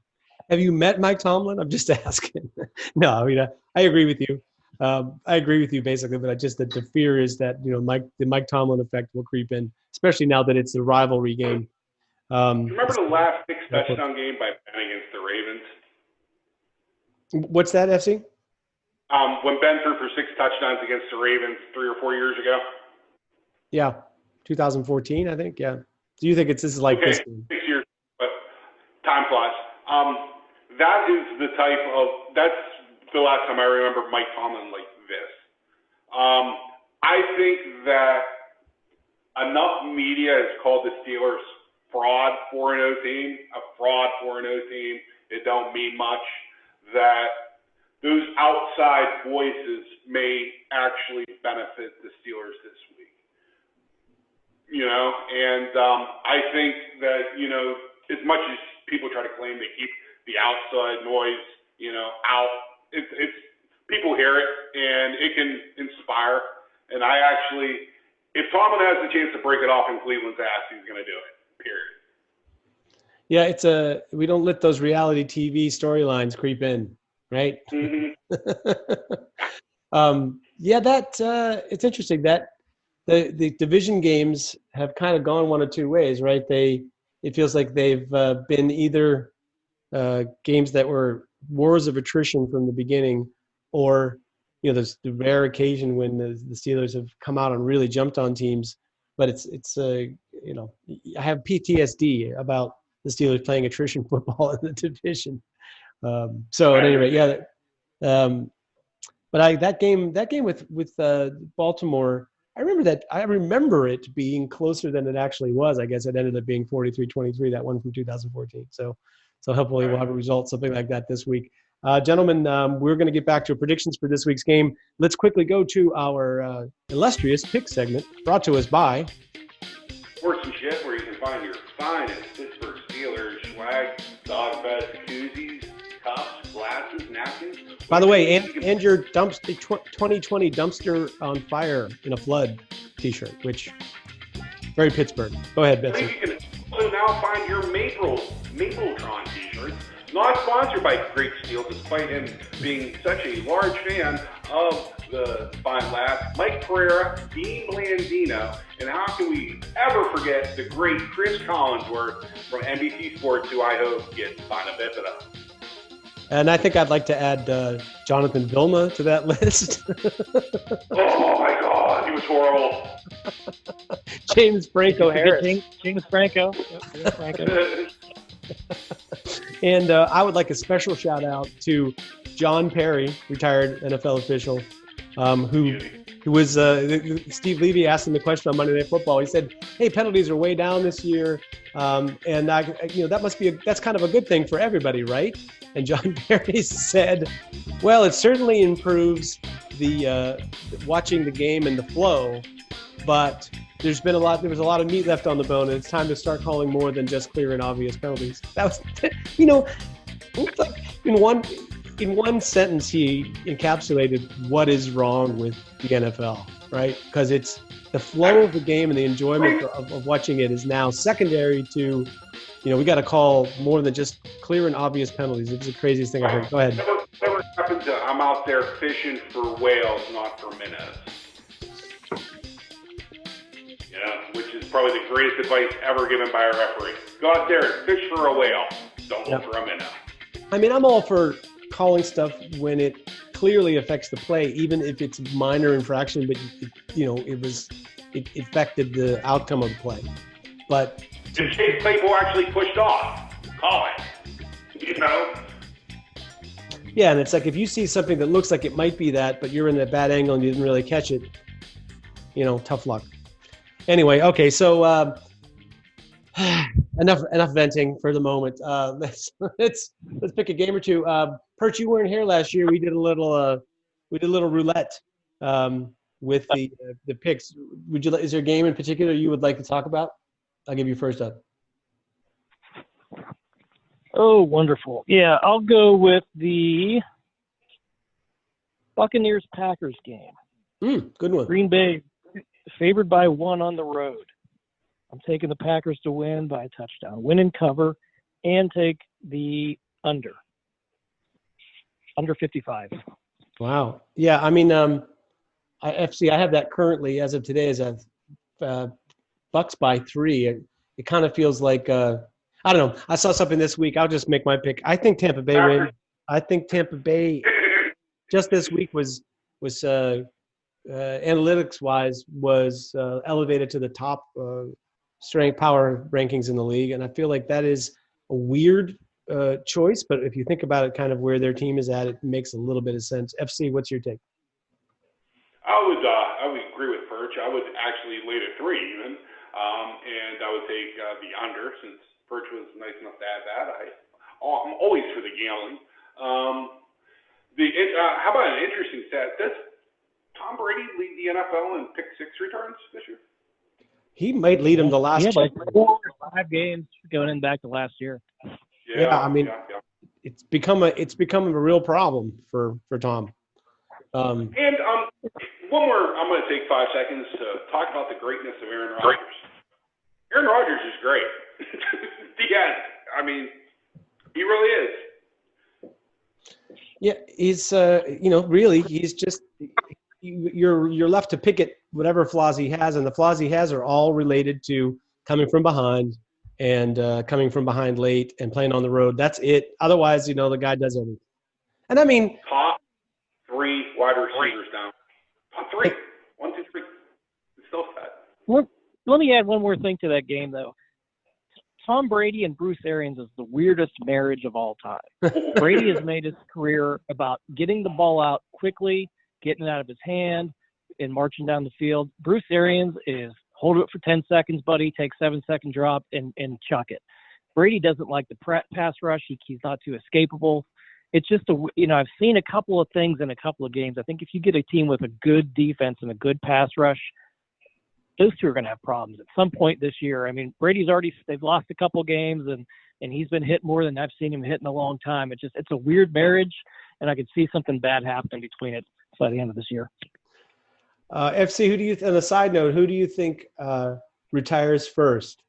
A: Have you met Mike Tomlin? I'm just asking. No, I agree with you. I agree with you basically, but the fear is that, the Mike Tomlin effect will creep in, especially now that it's a rivalry game.
C: Remember the last 6 touchdown game by Ben against the Ravens?
A: What's that, FC?
C: When Ben threw for 6 touchdowns against the Ravens 3 or 4 years ago?
A: Yeah, 2014, I think. Yeah. Do you think this is like this game?
C: 6 years, but time flies. That's the last time I remember Mike Tomlin like this. I think that enough media has called the Steelers fraud 4-0 team, a fraud 4-0 team. It don't mean much. That those outside voices may actually benefit the Steelers this week. And I think that, as much as people try to claim they keep the outside noise, out, it's people hear it and it can inspire. And if Tomlin has the chance to break it off in Cleveland's ass, he's going to do it. Period.
A: Yeah, we don't let those reality TV storylines creep in, right?
C: Mm-hmm.
A: It's interesting that the division games have kind of gone one of two ways, right? It feels like they've been either games that were wars of attrition from the beginning, or there's the rare occasion when the Steelers have come out and really jumped on teams, but I have PTSD about the Steelers playing attrition football in the division. So at any rate, yeah. But that game with Baltimore, I remember it being closer than it actually was. I guess it ended up being 43-23, that one from 2014. So hopefully we'll have a result, something like that this week. Gentlemen, we're going to get back to predictions for this week's game. Let's quickly go to our illustrious pick segment, brought to us by
C: Horse and Shit, where you can find your finest Pittsburgh Steelers swag, dog beds, koozies, cups, glasses, napkins.
A: By the way, and your 2020 dumpster on fire in a flood T-shirt, which very Pittsburgh. Go ahead, Betsy.
C: You can also now find your Mapletron T-shirts. Not sponsored by Great Steel, despite him being such a large fan of the fine lad, Mike Pereira, Dean Blandino, and how can we ever forget the great Chris Collinsworth from NBC Sports, who I hope gets spina bifida.
A: And I think I'd like to add Jonathan Vilma to that list.
C: Oh my God, he was horrible.
A: James Franco Harris.
B: James Franco. Yep, James Franco.
A: And I would like a special shout out to John Perry, retired NFL official, who was Steve Levy asked him the question on Monday Night Football. He said, "Hey, penalties are way down this year, and that's kind of a good thing for everybody, right?" And John Perry said, "Well, it certainly improves the watching the game and the flow, but there was a lot of meat left on the bone, and it's time to start calling more than just clear and obvious penalties." That was, it's like in one sentence he encapsulated what is wrong with the NFL, right? Because it's the flow of the game and the enjoyment of watching it is now secondary to, we got to call more than just clear and obvious penalties. It's the craziest thing I've heard. Go ahead.
C: Never happened to I'm out there fishing for whales, not for minnows. Which is probably the greatest advice ever given by a referee. Go out there and fish for a whale. Don't look for a minnow. I
A: mean, I'm all for calling stuff when it clearly affects the play, even if it's a minor infraction, but it affected the outcome of the play. But
C: the Chase Claypool actually pushed off. Call it.
A: Yeah, and it's like if you see something that looks like it might be that, but you're in a bad angle and you didn't really catch it, tough luck. Anyway, okay, so enough venting for the moment. Let's pick a game or two. Perch, you weren't here last year. We did a little roulette with the picks. Is there a game in particular you would like to talk about? I'll give you first up.
B: Oh, wonderful. Yeah, I'll go with the Buccaneers-Packers game.
A: Good one.
B: Green Bay favored by 1 on the road. I'm taking the Packers to win by a touchdown. Win and cover, and take the under 55. Wow.
A: Yeah, I mean, I have that currently as of today as a Bucks by 3. It kind of feels like I don't know. I saw something this week. I'll just make my pick. I think Tampa Bay wins. I think Tampa Bay just this week was analytics-wise was elevated to the top strength power rankings in the league, and I feel like that is a weird choice. But if you think about it, kind of where their team is at, it makes a little bit of sense. FC, what's your take?
C: I would agree with Perch. I would actually lead at 3 even, and I would take the under since Perch was nice enough to add that. I'm always for the gambling. How about an interesting stat? Does Tom Brady lead the NFL in pick 6 returns this year?
A: He might lead him the last
B: 4 or 5 games going in back to last year.
A: Yeah, I mean, it's become a real problem for Tom.
C: And one more. I'm going to take 5 seconds to talk about the greatness of Aaron Rodgers. Aaron Rodgers is great. The end. I mean, he really is.
A: Yeah, he's really he's just you're left to pick at whatever flaws he has, and the flaws he has are all related to coming from behind and coming from behind late and playing on the road. That's it. Otherwise, the guy does everything. And I mean,
C: top 3 3 wide receivers down. On 3. 1, 2, 3. It's still set.
B: Let me add one more thing to that game, though. Tom Brady and Bruce Arians is the weirdest marriage of all time. Brady has made his career about getting the ball out quickly, getting it out of his hand, and marching down the field. Bruce Arians is hold it for 10 seconds, buddy, take 7-second drop, and chuck it. Brady doesn't like the pass rush. He's not too escapable. It's just I've seen a couple of things in a couple of games. I think if you get a team with a good defense and a good pass rush, those two are going to have problems at some point this year. I mean, they've lost a couple games and he's been hit more than I've seen him hit in a long time. It's a weird marriage, and I could see something bad happening between it by the end of this year.
A: FC, on a side note, who do you think retires first?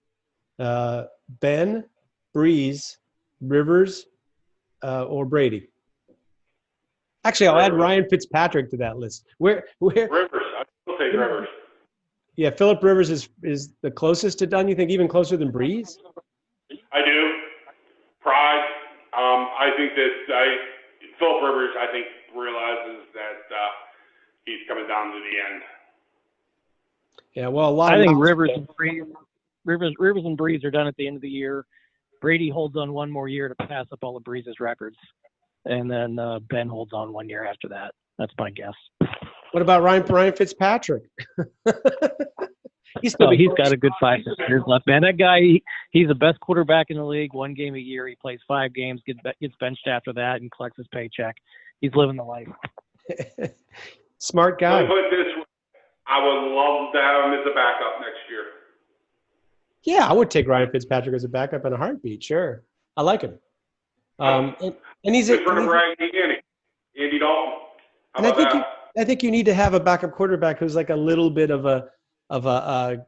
A: Ben, Breeze, Rivers, or Brady? Actually, I'll add Ryan Fitzpatrick to that list. Where
C: Rivers. I still say Rivers.
A: Yeah, Phillip Rivers is the closest to done. You think even closer than Breeze?
C: I do. Pride. I think that Phillip Rivers, I think, realizes that he's coming down to the end.
A: Yeah, well,
B: I think Rivers and Breeze are done at the end of the year. Brady holds on one more year to pass up all of Breeze's records, and then Ben holds on 1 year after that. That's my guess.
A: What about Ryan Fitzpatrick?
B: He's got a good 5 years left, man. That guy, he's the best quarterback in the league. 1 game a year. He plays 5 games, gets benched after that, and collects his paycheck. He's living the life.
A: Smart guy.
C: Let me put it this way. I would love to have him as a backup next year.
A: Yeah, I would take Ryan Fitzpatrick as a backup in a heartbeat. Sure, I like him. And he's
C: in front of Andy Dalton. How about that?
A: I think you need to have a backup quarterback who's like a little bit of a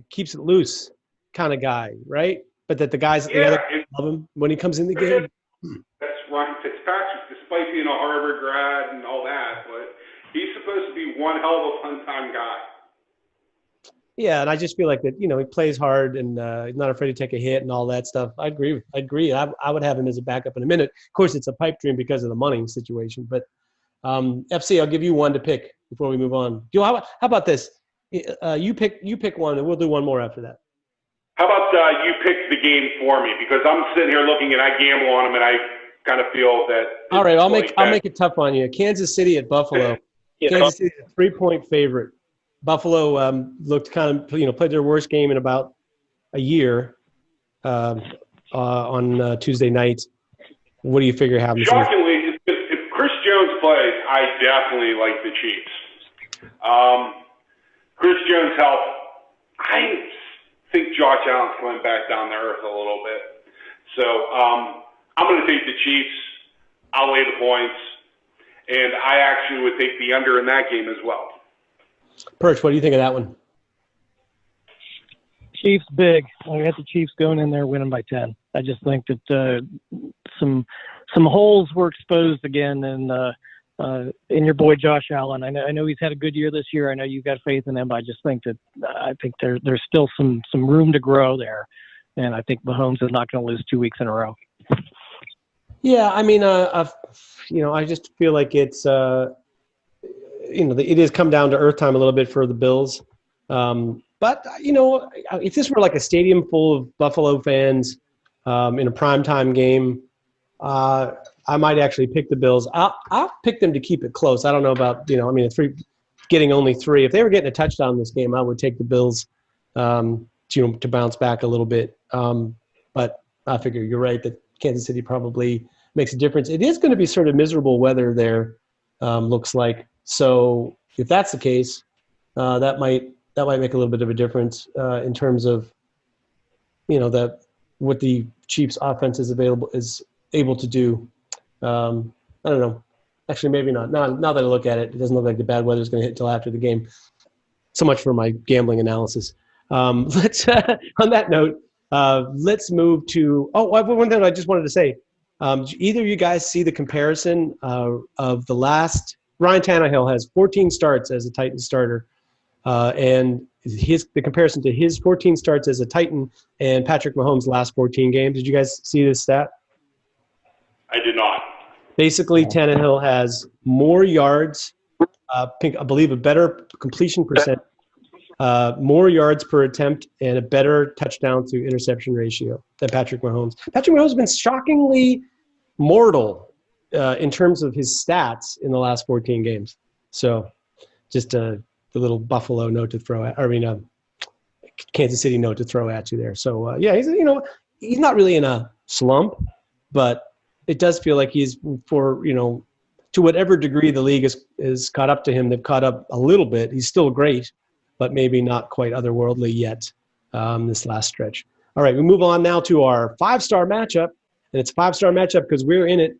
A: keeps it loose kind of guy, right? But that the other love him when he comes in the game.
C: That's Ryan Fitzpatrick, despite being a Harvard grad and all that, but he's supposed to be one hell of a fun-time guy.
A: Yeah, and I just feel like that, he plays hard and he's not afraid to take a hit and all that stuff. I agree. I would have him as a backup in a minute. Of course, it's a pipe dream because of the money situation. But FC, I'll give you one to pick before we move on. How about this? You pick one, and we'll do one more after that.
C: How about you pick the game for me? Because I'm sitting here looking and I gamble on them, and I kind of feel that. All
A: right, I'll make it tough on you. Kansas City at Buffalo. Kansas City is a 3-point favorite. Buffalo looked kind of, played their worst game in about a year on Tuesday night. What do you figure happens?
C: Shockingly, if Chris Jones plays, I definitely like the Chiefs. Chris Jones' health, I think Josh Allen's coming back down to earth a little bit. So I'm going to take the Chiefs. I'll lay the points. And I actually would take the under in that game as well.
A: Perch, what do you think of that one?
B: Chiefs big. I got the Chiefs going in there winning by 10. I just think that some holes were exposed again in your boy Josh Allen. I know he's had a good year this year. I know you've got faith in him, but I just think that there's still some room to grow there, and I think Mahomes is not going to lose 2 weeks in a row.
A: Yeah, I mean, I just feel like it's it has come down to earth time a little bit for the Bills. But, if this were like a stadium full of Buffalo fans in a primetime game, I might actually pick the Bills. I'll pick them to keep it close. I don't know about, getting only 3. If they were getting a touchdown in this game, I would take the Bills to bounce back a little bit. But I figure you're right that Kansas City probably makes a difference. It is going to be sort of miserable weather there, looks like. So if that's the case, that might make a little bit of a difference in terms of, what the Chiefs' offense is able to do. I don't know. Actually, maybe not. Now that I look at it, it doesn't look like the bad weather is going to hit until after the game. So much for my gambling analysis. Let's on that note, let's move to. One thing I just wanted to say. Either of you guys see the comparison of the last. Ryan Tannehill has 14 starts as a Titan starter, and the comparison to his 14 starts as a Titan and Patrick Mahomes' last 14 games. Did you guys see this stat?
C: I did not.
A: Basically, Tannehill has more yards, I believe a better completion percent, more yards per attempt, and a better touchdown to interception ratio than Patrick Mahomes. Patrick Mahomes has been shockingly mortal in terms of his stats in the last 14 games. So just a little Buffalo note to throw at, Kansas City note to throw at you there. So, he's not really in a slump, but it does feel like he's to whatever degree the league is caught up to him, they've caught up a little bit. He's still great, but maybe not quite otherworldly yet this last stretch. All right, we move on now to our 5-star matchup, and it's a 5-star matchup because we're in it.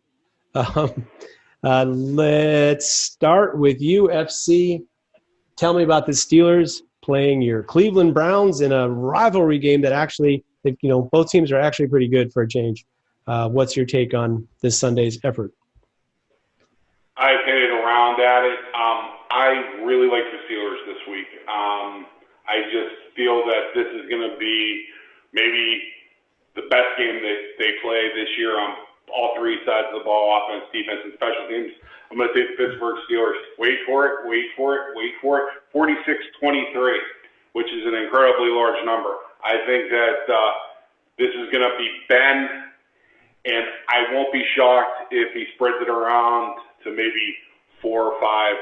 A: Let's start with UFC. Tell me about the Steelers playing your Cleveland Browns in a rivalry game that actually, both teams are actually pretty good for a change. What's your take on this Sunday's effort?
C: I've hinted around at it. I really like the Steelers this week. I just feel that this is going to be maybe the best game that they play this year on all three sides of the ball, offense, defense, and special teams. I'm going to take the Pittsburgh Steelers. Wait for it, 46-23, which is an incredibly large number. I think that this is going to be Ben, and I won't be shocked if he spreads it around to maybe 4 or 5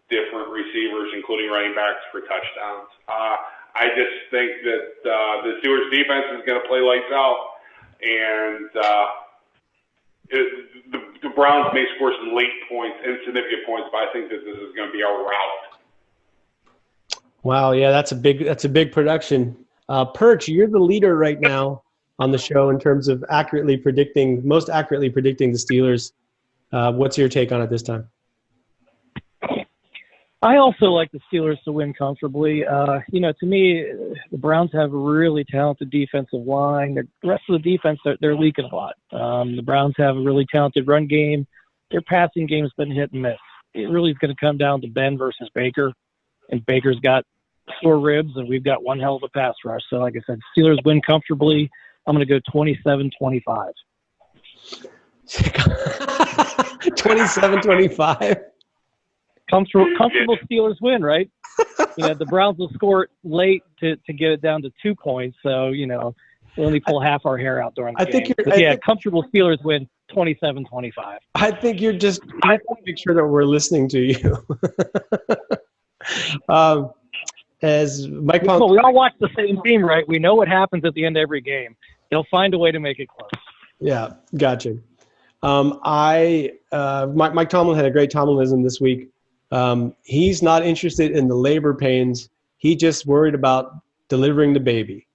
C: different receivers, including running backs, for touchdowns. I just think that the Steelers defense is going to play lights out, and the Browns may score some late points, insignificant points, but I think that this is going to be a rout.
A: Wow, yeah, that's a big production. Perch, you're the leader right now on the show in terms of most accurately predicting the Steelers. What's your take on it this time?
B: I also like the Steelers to win comfortably. To me, the Browns have a really talented defensive line. The rest of the defense, they're leaking a lot. The Browns have a really talented run game. Their passing game's been hit and miss. It really is going to come down to Ben versus Baker, and Baker's got sore ribs, and we've got one hell of a pass rush. So, like I said, Steelers win comfortably. I'm going to go 27-25.
A: 27-25.
B: Comfortable Steelers win, right? The Browns will score late to get it down to 2 points. So, we only pull half our hair out during the game. Comfortable Steelers win 27-25.
A: I think I want to make sure that we're listening to you. As Mike Palm,
B: we all watch the same team, right? We know what happens at the end of every game. They'll find a way to make it close.
A: Yeah, gotcha. Mike Tomlin had a great Tomlinism this week. He's not interested in the labor pains. He just worried about delivering the baby.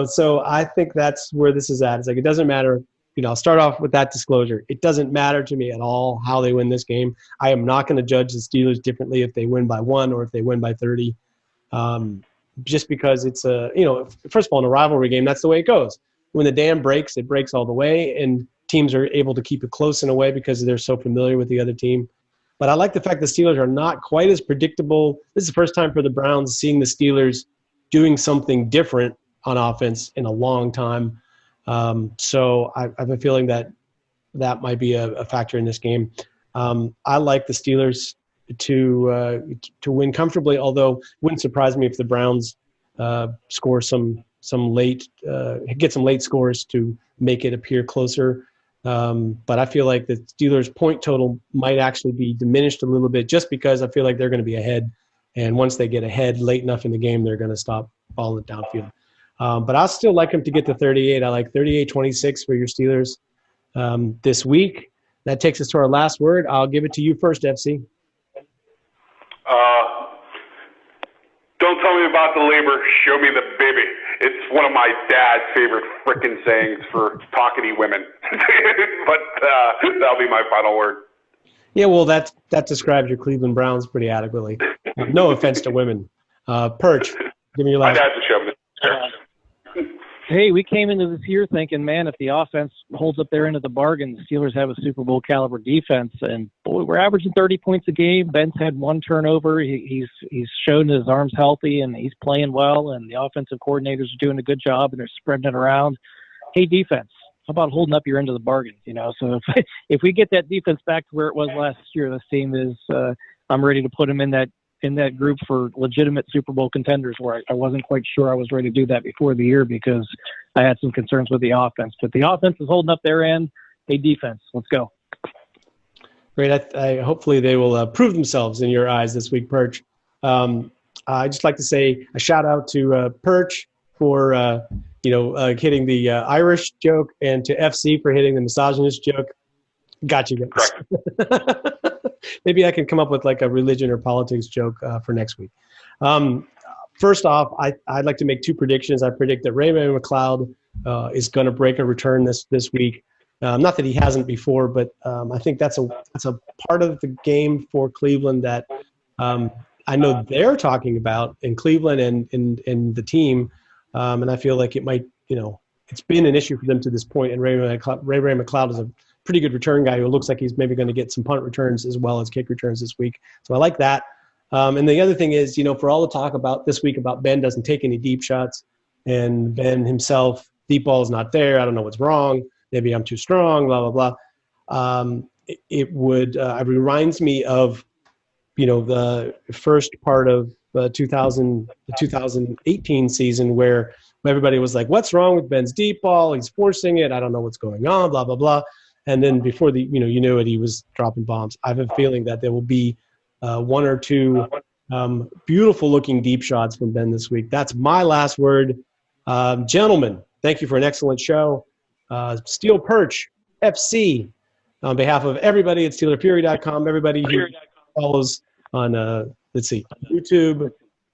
A: So I think that's where this is at. It's like, it doesn't matter. I'll start off with that disclosure. It doesn't matter to me at all how they win this game. I am not going to judge the Steelers differently if they win by 1 or if they win by 30. Just because it's first of all, in a rivalry game, that's the way it goes. When the dam breaks, it breaks all the way, and teams are able to keep it close in a way because they're so familiar with the other team. But I like the fact the Steelers are not quite as predictable. This is the first time for the Browns seeing the Steelers doing something different on offense in a long time. So I have a feeling that might be a factor in this game. I like the Steelers to win comfortably, although it wouldn't surprise me if the Browns score some late get some late scores to make it appear closer. But I feel like the Steelers' point total might actually be diminished a little bit just because I feel like they're going to be ahead. And once they get ahead late enough in the game, they're going to stop falling downfield. But I'll still like them to get to 38. I like 38-26 for your Steelers this week. That takes us to our last word. I'll give it to you first, FC.
C: Don't tell me about the labor. Show me the baby. It's one of my dad's favorite frickin' sayings for talkative women. But that'll be my final word.
A: Yeah, well, that describes your Cleveland Browns pretty adequately. No offense to women. Perch, give me your last.
C: My dad's a chauvinist.
B: Hey, we came into this year thinking, man, if the offense holds up their end of the bargain, the Steelers have a Super Bowl caliber defense. And boy, we're averaging 30 points a game. Ben's had 1 turnover. He's shown his arm's healthy and he's playing well. And the offensive coordinators are doing a good job and they're spreading it around. Hey, defense, about holding up your end of the bargain? You know, so if we get that defense back to where it was last year, this team is. I'm ready to put them in that group for legitimate Super Bowl contenders. Where I wasn't quite sure I was ready to do that before the year because I had some concerns with the offense. But the offense is holding up their end. Hey, defense, let's go.
A: Great. Hopefully they will prove themselves in your eyes this week, Perch. I'd just like to say a shout out to Perch for hitting the Irish joke, and to FC for hitting the misogynist joke. Got you guys. Maybe I can come up with like a religion or politics joke for next week. First off, I'd like to make two predictions. I predict that Ray-Ray McCloud is going to break a return this week. Not that he hasn't before, but I think that's a part of the game for Cleveland that I know they're talking about in Cleveland and in the team, and I feel like it might, it's been an issue for them to this point. And Ray-Ray McCloud is a pretty good return guy who looks like he's maybe going to get some punt returns as well as kick returns this week. So I like that. And the other thing is, for all the talk about this week about Ben doesn't take any deep shots, and Ben himself, deep ball is not there. I don't know what's wrong. Maybe I'm too strong, blah, blah, blah. It reminds me of, the first part of the 2018 season where everybody was like, what's wrong with Ben's deep ball? He's forcing it. I don't know what's going on, blah, blah, blah. And then before you knew it, he was dropping bombs. I have a feeling that there will be one or two beautiful looking deep shots from Ben this week. That's my last word. Gentlemen, thank you for an excellent show. Steel Perch FC, on behalf of everybody at SteelerFury.com, everybody who follows on YouTube,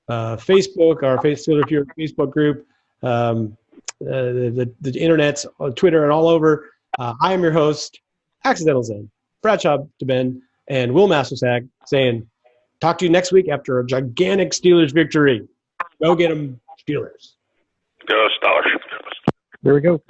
A: Facebook, our Steeler Fury Facebook group, the internet, Twitter, and all over. I am your host, Accidental Zen, Bradshaw to Ben, and Will Mastersack, saying, talk to you next week after a gigantic Steelers victory. Go get them, Steelers.
C: Go Steelers.
B: There we go.